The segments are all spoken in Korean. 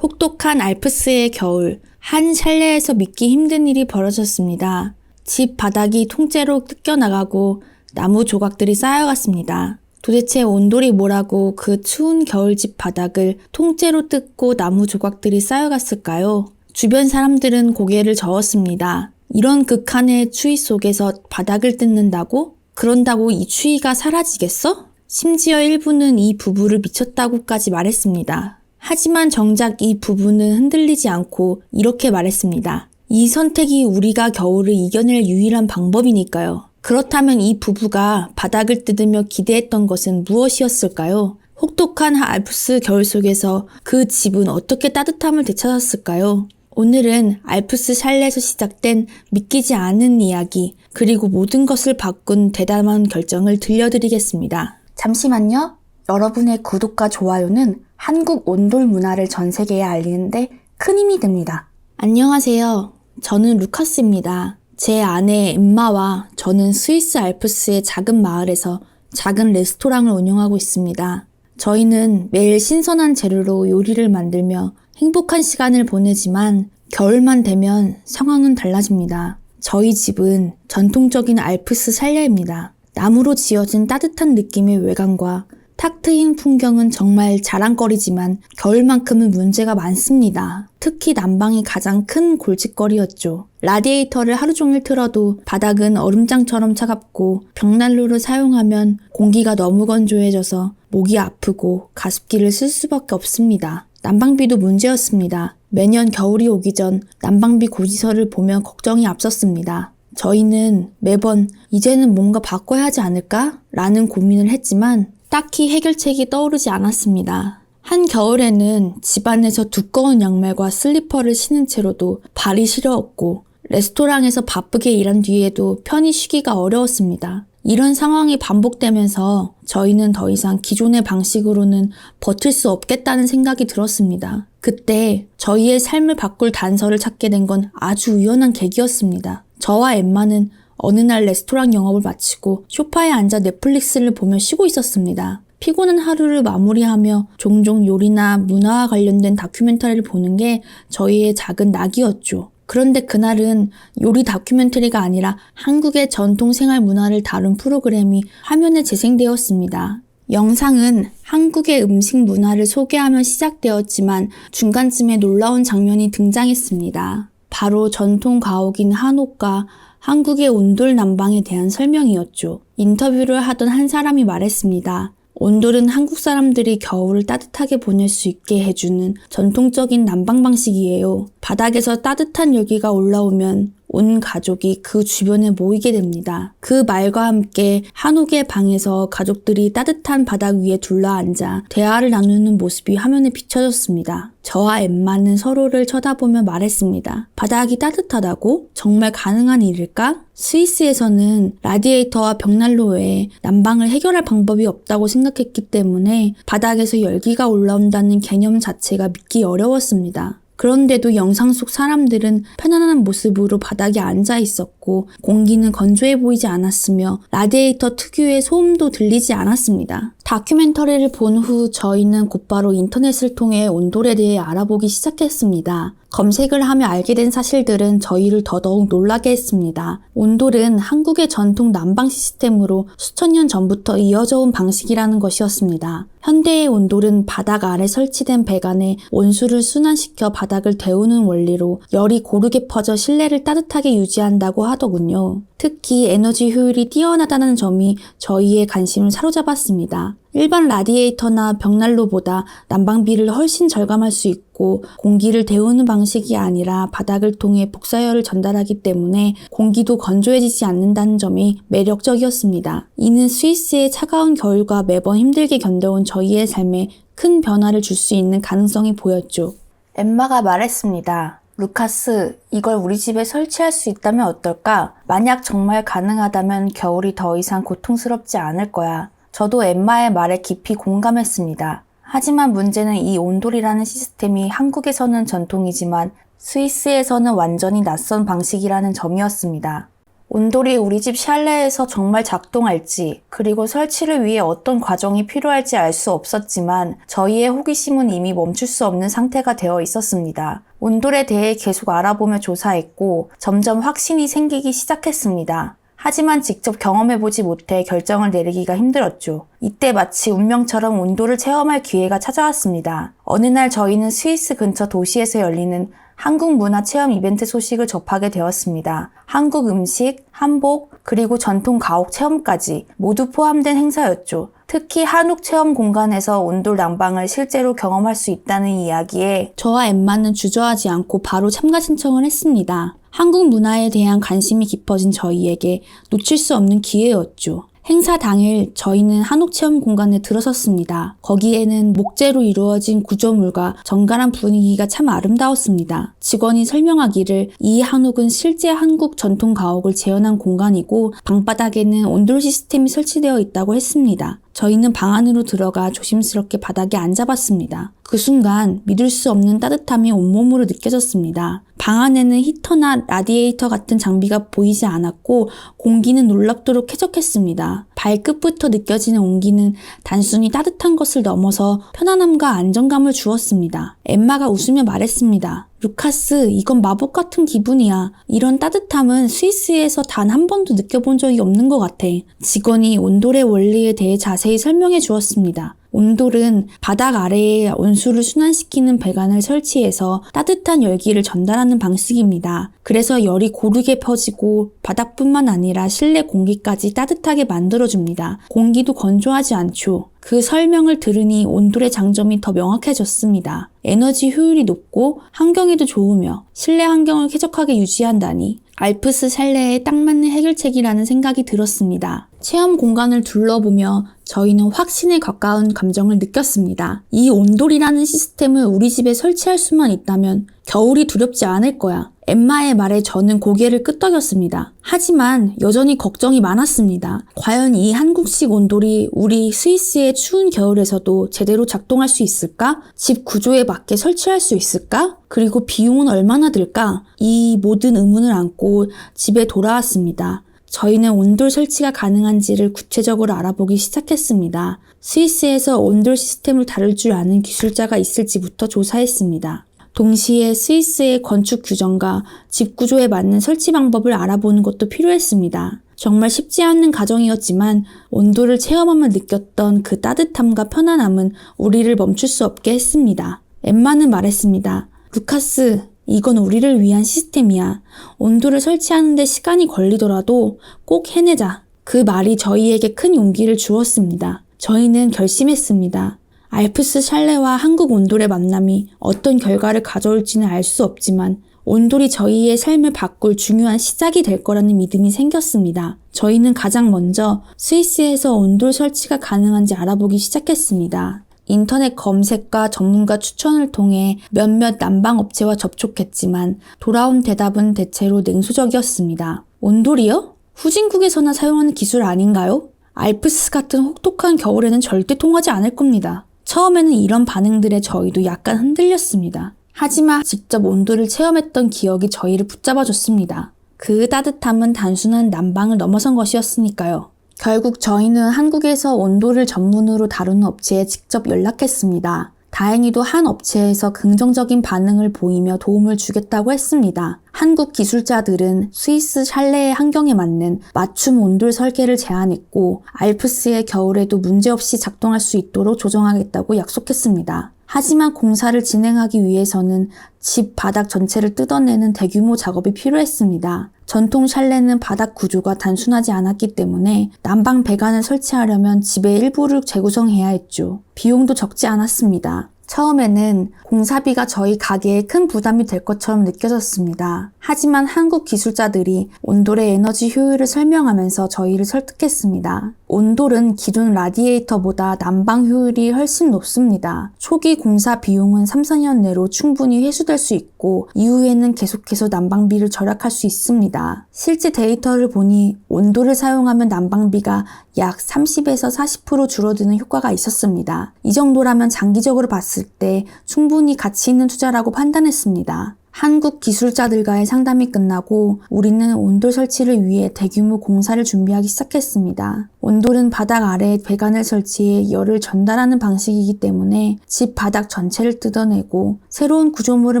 혹독한 알프스의 겨울, 한 샬레에서 믿기 힘든 일이 벌어졌습니다. 집 바닥이 통째로 뜯겨나가고 나무 조각들이 쌓여갔습니다. 도대체 온돌이 뭐라고 그 추운 겨울집 바닥을 통째로 뜯고 나무 조각들이 쌓여갔을까요? 주변 사람들은 고개를 저었습니다. 이런 극한의 추위 속에서 바닥을 뜯는다고? 그런다고 이 추위가 사라지겠어? 심지어 일부는 이 부부를 미쳤다고까지 말했습니다. 하지만 정작 이 부부는 흔들리지 않고 이렇게 말했습니다. 이 선택이 우리가 겨울을 이겨낼 유일한 방법이니까요. 그렇다면 이 부부가 바닥을 뜯으며 기대했던 것은 무엇이었을까요? 혹독한 알프스 겨울 속에서 그 집은 어떻게 따뜻함을 되찾았을까요? 오늘은 알프스 샬레에서 시작된 믿기지 않은 이야기, 그리고 모든 것을 바꾼 대담한 결정을 들려드리겠습니다. 잠시만요. 여러분의 구독과 좋아요는 한국 온돌 문화를 전 세계에 알리는데 큰 힘이 됩니다. 안녕하세요. 저는 루카스입니다. 제 아내 엠마와 저는 스위스 알프스의 작은 마을에서 작은 레스토랑을 운영하고 있습니다. 저희는 매일 신선한 재료로 요리를 만들며 행복한 시간을 보내지만 겨울만 되면 상황은 달라집니다. 저희 집은 전통적인 알프스 샬레입니다. 나무로 지어진 따뜻한 느낌의 외관과 탁 트인 풍경은 정말 자랑거리지만 겨울만큼은 문제가 많습니다. 특히 난방이 가장 큰 골칫거리였죠. 라디에이터를 하루 종일 틀어도 바닥은 얼음장처럼 차갑고 벽난로를 사용하면 공기가 너무 건조해져서 목이 아프고 가습기를 쓸 수밖에 없습니다. 난방비도 문제였습니다. 매년 겨울이 오기 전 난방비 고지서를 보며 걱정이 앞섰습니다. 저희는 매번 이제는 뭔가 바꿔야 하지 않을까? 라는 고민을 했지만 딱히 해결책이 떠오르지 않았습니다. 한 겨울에는 집안에서 두꺼운 양말과 슬리퍼를 신은 채로도 발이 시려웠고 레스토랑에서 바쁘게 일한 뒤에도 편히 쉬기가 어려웠습니다. 이런 상황이 반복되면서 저희는 더 이상 기존의 방식으로는 버틸 수 없겠다는 생각이 들었습니다. 그때 저희의 삶을 바꿀 단서를 찾게 된 건 아주 우연한 계기였습니다. 저와 엠마는 어느 날 레스토랑 영업을 마치고 소파에 앉아 넷플릭스를 보며 쉬고 있었습니다. 피곤한 하루를 마무리하며 종종 요리나 문화와 관련된 다큐멘터리를 보는 게 저희의 작은 낙이었죠. 그런데 그날은 요리 다큐멘터리가 아니라 한국의 전통 생활 문화를 다룬 프로그램이 화면에 재생되었습니다. 영상은 한국의 음식 문화를 소개하며 시작되었지만 중간쯤에 놀라운 장면이 등장했습니다. 바로 전통 가옥인 한옥과 한국의 온돌 난방에 대한 설명이었죠. 인터뷰를 하던 한 사람이 말했습니다. 온돌은 한국 사람들이 겨울을 따뜻하게 보낼 수 있게 해주는 전통적인 난방 방식이에요. 바닥에서 따뜻한 열기가 올라오면 온 가족이 그 주변에 모이게 됩니다. 그 말과 함께 한옥의 방에서 가족들이 따뜻한 바닥 위에 둘러앉아 대화를 나누는 모습이 화면에 비춰졌습니다. 저와 엠마는 서로를 쳐다보며 말했습니다. 바닥이 따뜻하다고? 정말 가능한 일일까? 스위스에서는 라디에이터와 벽난로 외에 난방을 해결할 방법이 없다고 생각했기 때문에 바닥에서 열기가 올라온다는 개념 자체가 믿기 어려웠습니다. 그런데도 영상 속 사람들은 편안한 모습으로 바닥에 앉아 있었고 공기는 건조해 보이지 않았으며 라디에이터 특유의 소음도 들리지 않았습니다. 다큐멘터리를 본 후 저희는 곧바로 인터넷을 통해 온돌에 대해 알아보기 시작했습니다. 검색을 하며 알게 된 사실들은 저희를 더더욱 놀라게 했습니다. 온돌은 한국의 전통 난방 시스템으로 수천 년 전부터 이어져 온 방식이라는 것이었습니다. 현대의 온돌은 바닥 아래 설치된 배관에 온수를 순환시켜 바닥을 데우는 원리로 열이 고르게 퍼져 실내를 따뜻하게 유지한다고 하더군요. 특히 에너지 효율이 뛰어나다는 점이 저희의 관심을 사로잡았습니다. 일반 라디에이터나 벽난로보다 난방비를 훨씬 절감할 수 있고 공기를 데우는 방식이 아니라 바닥을 통해 복사열을 전달하기 때문에 공기도 건조해지지 않는다는 점이 매력적이었습니다. 이는 스위스의 차가운 겨울과 매번 힘들게 견뎌온 저희의 삶에 큰 변화를 줄 수 있는 가능성이 보였죠. 엠마가 말했습니다. 루카스, 이걸 우리 집에 설치할 수 있다면 어떨까? 만약 정말 가능하다면 겨울이 더 이상 고통스럽지 않을 거야. 저도 엠마의 말에 깊이 공감했습니다. 하지만 문제는 이 온돌이라는 시스템이 한국에서는 전통이지만 스위스에서는 완전히 낯선 방식이라는 점이었습니다. 온돌이 우리 집 샬레에서 정말 작동할지, 그리고 설치를 위해 어떤 과정이 필요할지 알 수 없었지만 저희의 호기심은 이미 멈출 수 없는 상태가 되어 있었습니다. 온돌에 대해 계속 알아보며 조사했고 점점 확신이 생기기 시작했습니다. 하지만 직접 경험해보지 못해 결정을 내리기가 힘들었죠. 이때 마치 운명처럼 온돌을 체험할 기회가 찾아왔습니다. 어느 날 저희는 스위스 근처 도시에서 열리는 한국 문화 체험 이벤트 소식을 접하게 되었습니다. 한국 음식, 한복, 그리고 전통 가옥 체험까지 모두 포함된 행사였죠. 특히 한옥 체험 공간에서 온돌 난방을 실제로 경험할 수 있다는 이야기에 저와 엠마는 주저하지 않고 바로 참가 신청을 했습니다. 한국 문화에 대한 관심이 깊어진 저희에게 놓칠 수 없는 기회였죠. 행사 당일 저희는 한옥 체험 공간에 들어섰습니다. 거기에는 목재로 이루어진 구조물과 정갈한 분위기가 참 아름다웠습니다. 직원이 설명하기를 이 한옥은 실제 한국 전통 가옥을 재현한 공간이고 방바닥에는 온돌 시스템이 설치되어 있다고 했습니다. 저희는 방 안으로 들어가 조심스럽게 바닥에 앉아봤습니다. 그 순간 믿을 수 없는 따뜻함이 온몸으로 느껴졌습니다. 방 안에는 히터나 라디에이터 같은 장비가 보이지 않았고 공기는 놀랍도록 쾌적했습니다. 발끝부터 느껴지는 온기는 단순히 따뜻한 것을 넘어서 편안함과 안정감을 주었습니다. 엠마가 웃으며 말했습니다. 루카스, 이건 마법 같은 기분이야. 이런 따뜻함은 스위스에서 단 한 번도 느껴본 적이 없는 것 같아. 직원이 온돌의 원리에 대해 자세히 설명해 주었습니다. 온돌은 바닥 아래에 온수를 순환시키는 배관을 설치해서 따뜻한 열기를 전달하는 방식입니다. 그래서 열이 고르게 퍼지고 바닥뿐만 아니라 실내 공기까지 따뜻하게 만들어줍니다. 공기도 건조하지 않죠. 그 설명을 들으니 온돌의 장점이 더 명확해졌습니다. 에너지 효율이 높고 환경에도 좋으며 실내 환경을 쾌적하게 유지한다니 알프스 샬레에 딱 맞는 해결책이라는 생각이 들었습니다. 체험 공간을 둘러보며 저희는 확신에 가까운 감정을 느꼈습니다. 이 온돌이라는 시스템을 우리 집에 설치할 수만 있다면 겨울이 두렵지 않을 거야. 엠마의 말에 저는 고개를 끄덕였습니다. 하지만 여전히 걱정이 많았습니다. 과연 이 한국식 온돌이 우리 스위스의 추운 겨울에서도 제대로 작동할 수 있을까? 집 구조에 맞게 설치할 수 있을까? 그리고 비용은 얼마나 들까? 이 모든 의문을 안고 집에 돌아왔습니다. 저희는 온돌 설치가 가능한지를 구체적으로 알아보기 시작했습니다. 스위스에서 온돌 시스템을 다룰 줄 아는 기술자가 있을지부터 조사했습니다. 동시에 스위스의 건축 규정과 집 구조에 맞는 설치 방법을 알아보는 것도 필요했습니다. 정말 쉽지 않은 과정이었지만 온돌을 체험하며 느꼈던 그 따뜻함과 편안함은 우리를 멈출 수 없게 했습니다. 엠마는 말했습니다. 루카스, 이건 우리를 위한 시스템이야. 온돌을 설치하는데 시간이 걸리더라도 꼭 해내자. 그 말이 저희에게 큰 용기를 주었습니다. 저희는 결심했습니다. 알프스 샬레와 한국 온돌의 만남이 어떤 결과를 가져올지는 알 수 없지만 온돌이 저희의 삶을 바꿀 중요한 시작이 될 거라는 믿음이 생겼습니다. 저희는 가장 먼저 스위스에서 온돌 설치가 가능한지 알아보기 시작했습니다. 인터넷 검색과 전문가 추천을 통해 몇몇 난방업체와 접촉했지만 돌아온 대답은 대체로 냉소적이었습니다. 온돌이요? 후진국에서나 사용하는 기술 아닌가요? 알프스 같은 혹독한 겨울에는 절대 통하지 않을 겁니다. 처음에는 이런 반응들에 저희도 약간 흔들렸습니다. 하지만 직접 온돌을 체험했던 기억이 저희를 붙잡아줬습니다. 그 따뜻함은 단순한 난방을 넘어선 것이었으니까요. 결국 저희는 한국에서 온돌을 전문으로 다루는 업체에 직접 연락했습니다. 다행히도 한 업체에서 긍정적인 반응을 보이며 도움을 주겠다고 했습니다. 한국 기술자들은 스위스 샬레의 환경에 맞는 맞춤 온돌 설계를 제안했고 알프스의 겨울에도 문제없이 작동할 수 있도록 조정하겠다고 약속했습니다. 하지만 공사를 진행하기 위해서는 집 바닥 전체를 뜯어내는 대규모 작업이 필요했습니다. 전통 샬레는 바닥 구조가 단순하지 않았기 때문에 난방 배관을 설치하려면 집의 일부를 재구성해야 했죠. 비용도 적지 않았습니다. 처음에는 공사비가 저희 가게에 큰 부담이 될 것처럼 느껴졌습니다. 하지만 한국 기술자들이 온돌의 에너지 효율을 설명하면서 저희를 설득했습니다. 온돌은 기존 라디에이터보다 난방 효율이 훨씬 높습니다. 초기 공사 비용은 3, 4년 내로 충분히 회수될 수 있고 이후에는 계속해서 난방비를 절약할 수 있습니다. 실제 데이터를 보니 온돌을 사용하면 난방비가 약 30에서 40% 줄어드는 효과가 있었습니다. 이 정도라면 장기적으로 봤을 때 충분히 가치 있는 투자라고 판단했습니다. 한국 기술자들과의 상담이 끝나고 우리는 온돌 설치를 위해 대규모 공사를 준비하기 시작했습니다. 온돌은 바닥 아래에 배관을 설치해 열을 전달하는 방식이기 때문에 집 바닥 전체를 뜯어내고 새로운 구조물을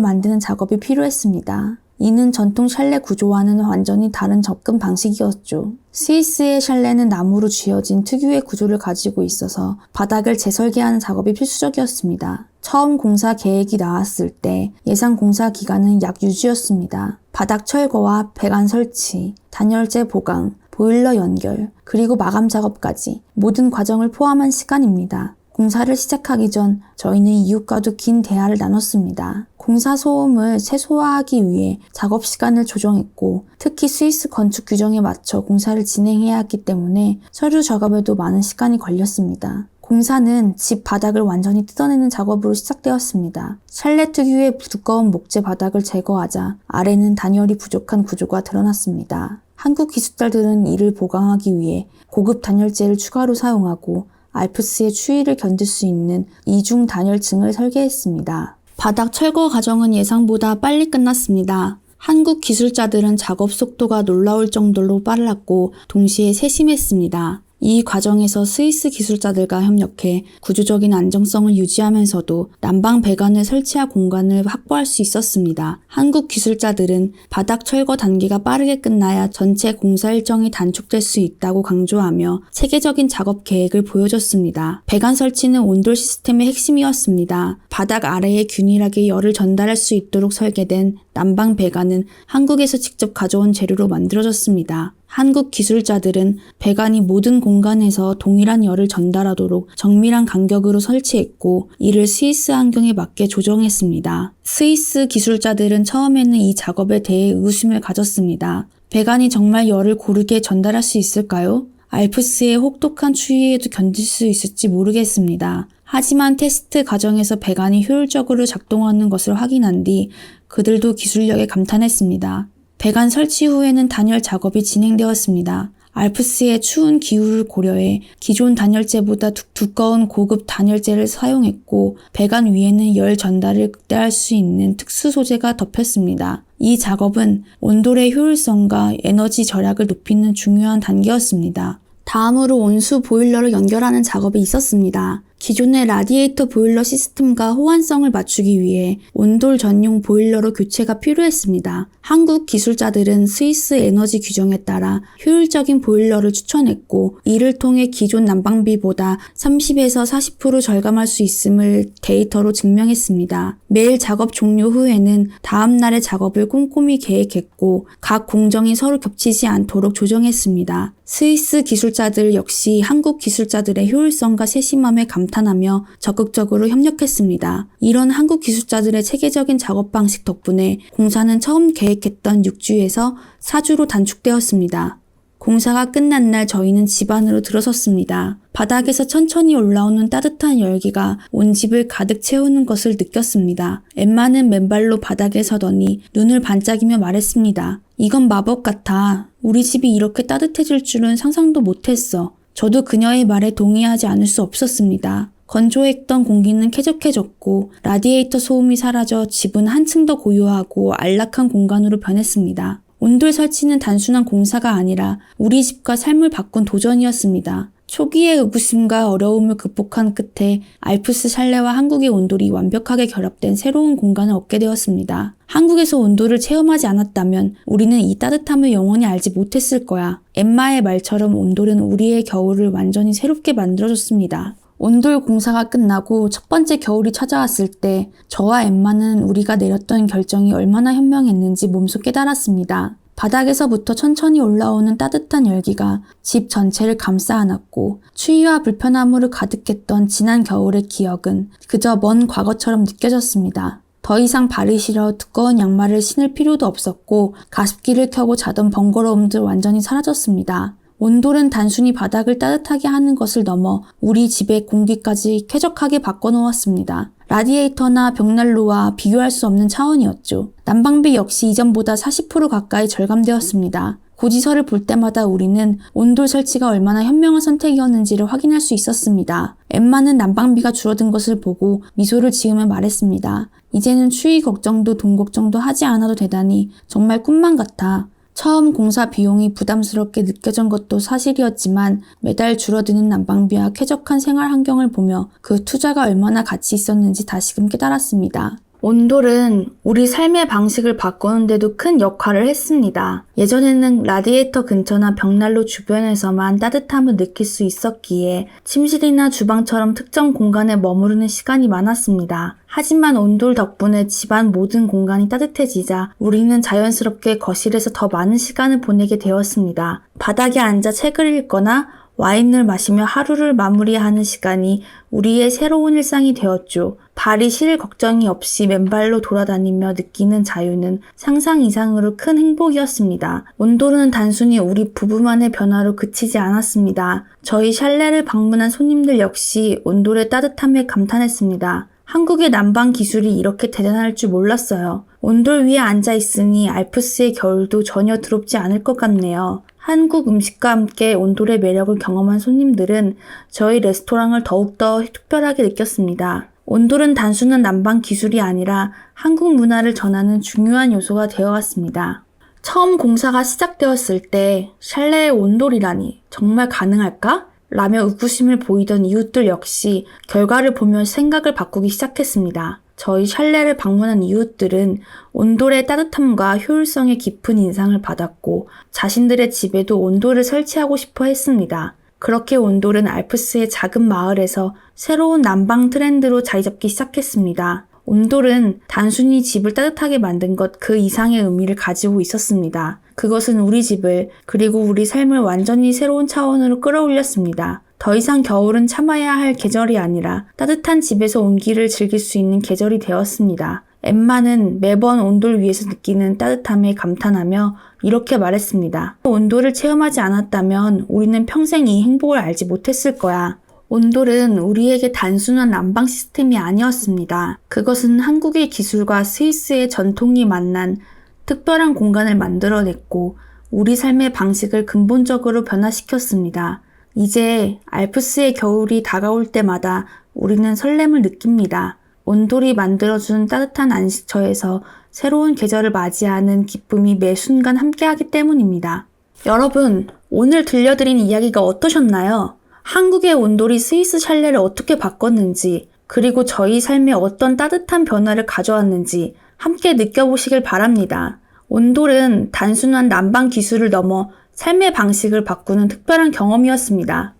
만드는 작업이 필요했습니다. 이는 전통 샬레 구조와는 완전히 다른 접근 방식이었죠. 스위스의 샬레는 나무로 쥐어진 특유의 구조를 가지고 있어서 바닥을 재설계하는 작업이 필수적이었습니다. 처음 공사 계획이 나왔을 때 예상 공사 기간은 약 6주였습니다. 바닥 철거와 배관 설치, 단열재 보강, 보일러 연결, 그리고 마감 작업까지 모든 과정을 포함한 시간입니다. 공사를 시작하기 전 저희는 이웃과도 긴 대화를 나눴습니다. 공사 소음을 최소화하기 위해 작업 시간을 조정했고 특히 스위스 건축 규정에 맞춰 공사를 진행해야 했기 때문에 서류 작업에도 많은 시간이 걸렸습니다. 공사는 집 바닥을 완전히 뜯어내는 작업으로 시작되었습니다. 샬레 특유의 두꺼운 목재 바닥을 제거하자 아래는 단열이 부족한 구조가 드러났습니다. 한국 기술자들은 이를 보강하기 위해 고급 단열재를 추가로 사용하고 알프스의 추위를 견딜 수 있는 이중 단열층을 설계했습니다. 바닥 철거 과정은 예상보다 빨리 끝났습니다. 한국 기술자들은 작업 속도가 놀라울 정도로 빨랐고 동시에 세심했습니다. 이 과정에서 스위스 기술자들과 협력해 구조적인 안정성을 유지하면서도 난방 배관을 설치할 공간을 확보할 수 있었습니다. 한국 기술자들은 바닥 철거 단계가 빠르게 끝나야 전체 공사 일정이 단축될 수 있다고 강조하며 체계적인 작업 계획을 보여줬습니다. 배관 설치는 온돌 시스템의 핵심이었습니다. 바닥 아래에 균일하게 열을 전달할 수 있도록 설계된 난방 배관은 한국에서 직접 가져온 재료로 만들어졌습니다. 한국 기술자들은 배관이 모든 공간에서 동일한 열을 전달하도록 정밀한 간격으로 설치했고 이를 스위스 환경에 맞게 조정했습니다. 스위스 기술자들은 처음에는 이 작업에 대해 의구심을 가졌습니다. 배관이 정말 열을 고르게 전달할 수 있을까요? 알프스의 혹독한 추위에도 견딜 수 있을지 모르겠습니다. 하지만 테스트 과정에서 배관이 효율적으로 작동하는 것을 확인한 뒤 그들도 기술력에 감탄했습니다. 배관 설치 후에는 단열 작업이 진행되었습니다. 알프스의 추운 기후를 고려해 기존 단열재보다 두꺼운 고급 단열재를 사용했고 배관 위에는 열 전달을 극대화할 수 있는 특수 소재가 덮였습니다. 이 작업은 온돌의 효율성과 에너지 절약을 높이는 중요한 단계였습니다. 다음으로 온수 보일러를 연결하는 작업이 있었습니다. 기존의 라디에이터 보일러 시스템과 호환성을 맞추기 위해 온돌 전용 보일러로 교체가 필요했습니다. 한국 기술자들은 스위스 에너지 규정에 따라 효율적인 보일러를 추천했고 이를 통해 기존 난방비보다 30에서 40% 절감할 수 있음을 데이터로 증명했습니다. 매일 작업 종료 후에는 다음 날의 작업을 꼼꼼히 계획했고 각 공정이 서로 겹치지 않도록 조정했습니다. 스위스 기술자들 역시 한국 기술자들의 효율성과 세심함에 감탄하며 적극적으로 협력했습니다. 이런 한국 기술자들의 체계적인 작업 방식 덕분에 공사는 처음 계획했던 6주에서 4주로 단축되었습니다. 공사가 끝난 날 저희는 집 안으로 들어섰습니다. 바닥에서 천천히 올라오는 따뜻한 열기가 온 집을 가득 채우는 것을 느꼈습니다. 엠마는 맨발로 바닥에 서더니 눈을 반짝이며 말했습니다. 이건 마법 같아. 우리 집이 이렇게 따뜻해질 줄은 상상도 못했어. 저도 그녀의 말에 동의하지 않을 수 없었습니다. 건조했던 공기는 쾌적해졌고 라디에이터 소음이 사라져 집은 한층 더 고요하고 안락한 공간으로 변했습니다. 온돌 설치는 단순한 공사가 아니라 우리 집과 삶을 바꾼 도전이었습니다. 초기의 의구심과 어려움을 극복한 끝에 알프스 샬레와 한국의 온돌이 완벽하게 결합된 새로운 공간을 얻게 되었습니다. 한국에서 온돌을 체험하지 않았다면 우리는 이 따뜻함을 영원히 알지 못했을 거야. 엠마의 말처럼 온돌은 우리의 겨울을 완전히 새롭게 만들어줬습니다. 온돌 공사가 끝나고 첫 번째 겨울이 찾아왔을 때 저와 엠마는 우리가 내렸던 결정이 얼마나 현명했는지 몸소 깨달았습니다. 바닥에서부터 천천히 올라오는 따뜻한 열기가 집 전체를 감싸 안았고 추위와 불편함으로 가득했던 지난 겨울의 기억은 그저 먼 과거처럼 느껴졌습니다. 더 이상 발이 시려 두꺼운 양말을 신을 필요도 없었고 가습기를 켜고 자던 번거로움도 완전히 사라졌습니다. 온돌은 단순히 바닥을 따뜻하게 하는 것을 넘어 우리 집의 공기까지 쾌적하게 바꿔놓았습니다. 라디에이터나 벽난로와 비교할 수 없는 차원이었죠. 난방비 역시 이전보다 40% 가까이 절감되었습니다. 고지서를 볼 때마다 우리는 온돌 설치가 얼마나 현명한 선택이었는지를 확인할 수 있었습니다. 엠마는 난방비가 줄어든 것을 보고 미소를 지으며 말했습니다. 이제는 추위 걱정도 돈 걱정도 하지 않아도 되다니 정말 꿈만 같아. 처음 공사 비용이 부담스럽게 느껴진 것도 사실이었지만 매달 줄어드는 난방비와 쾌적한 생활 환경을 보며 그 투자가 얼마나 가치 있었는지 다시금 깨달았습니다. 온돌은 우리 삶의 방식을 바꾸는데도 큰 역할을 했습니다. 예전에는 라디에이터 근처나 벽난로 주변에서만 따뜻함을 느낄 수 있었기에 침실이나 주방처럼 특정 공간에 머무르는 시간이 많았습니다. 하지만 온돌 덕분에 집안 모든 공간이 따뜻해지자 우리는 자연스럽게 거실에서 더 많은 시간을 보내게 되었습니다. 바닥에 앉아 책을 읽거나 와인을 마시며 하루를 마무리하는 시간이 우리의 새로운 일상이 되었죠. 발이 시릴 걱정이 없이 맨발로 돌아다니며 느끼는 자유는 상상 이상으로 큰 행복이었습니다. 온돌은 단순히 우리 부부만의 변화로 그치지 않았습니다. 저희 샬레를 방문한 손님들 역시 온돌의 따뜻함에 감탄했습니다. 한국의 난방 기술이 이렇게 대단할 줄 몰랐어요. 온돌 위에 앉아 있으니 알프스의 겨울도 전혀 두렵지 않을 것 같네요. 한국 음식과 함께 온돌의 매력을 경험한 손님들은 저희 레스토랑을 더욱더 특별하게 느꼈습니다. 온돌은 단순한 난방 기술이 아니라 한국 문화를 전하는 중요한 요소가 되어갔습니다. 처음 공사가 시작되었을 때 샬레의 온돌이라니 정말 가능할까? 라며 의구심을 보이던 이웃들 역시 결과를 보며 생각을 바꾸기 시작했습니다. 저희 샬레를 방문한 이웃들은 온돌의 따뜻함과 효율성에 깊은 인상을 받았고 자신들의 집에도 온돌을 설치하고 싶어 했습니다. 그렇게 온돌은 알프스의 작은 마을에서 새로운 난방 트렌드로 자리 잡기 시작했습니다. 온돌은 단순히 집을 따뜻하게 만든 것 그 이상의 의미를 가지고 있었습니다. 그것은 우리 집을 그리고 우리 삶을 완전히 새로운 차원으로 끌어올렸습니다. 더 이상 겨울은 참아야 할 계절이 아니라 따뜻한 집에서 온기를 즐길 수 있는 계절이 되었습니다. 엠마는 매번 온돌 위에서 느끼는 따뜻함에 감탄하며 이렇게 말했습니다. 온돌을 체험하지 않았다면 우리는 평생 이 행복을 알지 못했을 거야. 온돌은 우리에게 단순한 난방 시스템이 아니었습니다. 그것은 한국의 기술과 스위스의 전통이 만난 특별한 공간을 만들어냈고 우리 삶의 방식을 근본적으로 변화시켰습니다. 이제 알프스의 겨울이 다가올 때마다 우리는 설렘을 느낍니다. 온돌이 만들어준 따뜻한 안식처에서 새로운 계절을 맞이하는 기쁨이 매 순간 함께하기 때문입니다. 여러분, 오늘 들려드린 이야기가 어떠셨나요? 한국의 온돌이 스위스 샬레를 어떻게 바꿨는지, 그리고 저희 삶에 어떤 따뜻한 변화를 가져왔는지 함께 느껴보시길 바랍니다. 온돌은 단순한 난방 기술을 넘어 삶의 방식을 바꾸는 특별한 경험이었습니다.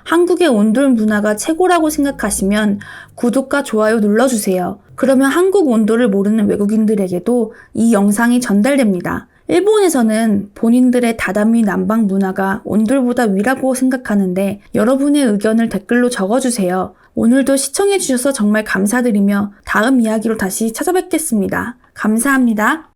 한국의 온돌 문화가 최고라고 생각하시면 구독과 좋아요 눌러주세요. 그러면 한국 온돌을 모르는 외국인들에게도 이 영상이 전달됩니다. 일본에서는 본인들의 다다미 난방 문화가 온돌보다 위라고 생각하는데 여러분의 의견을 댓글로 적어주세요. 오늘도 시청해주셔서 정말 감사드리며 다음 이야기로 다시 찾아뵙겠습니다. 감사합니다.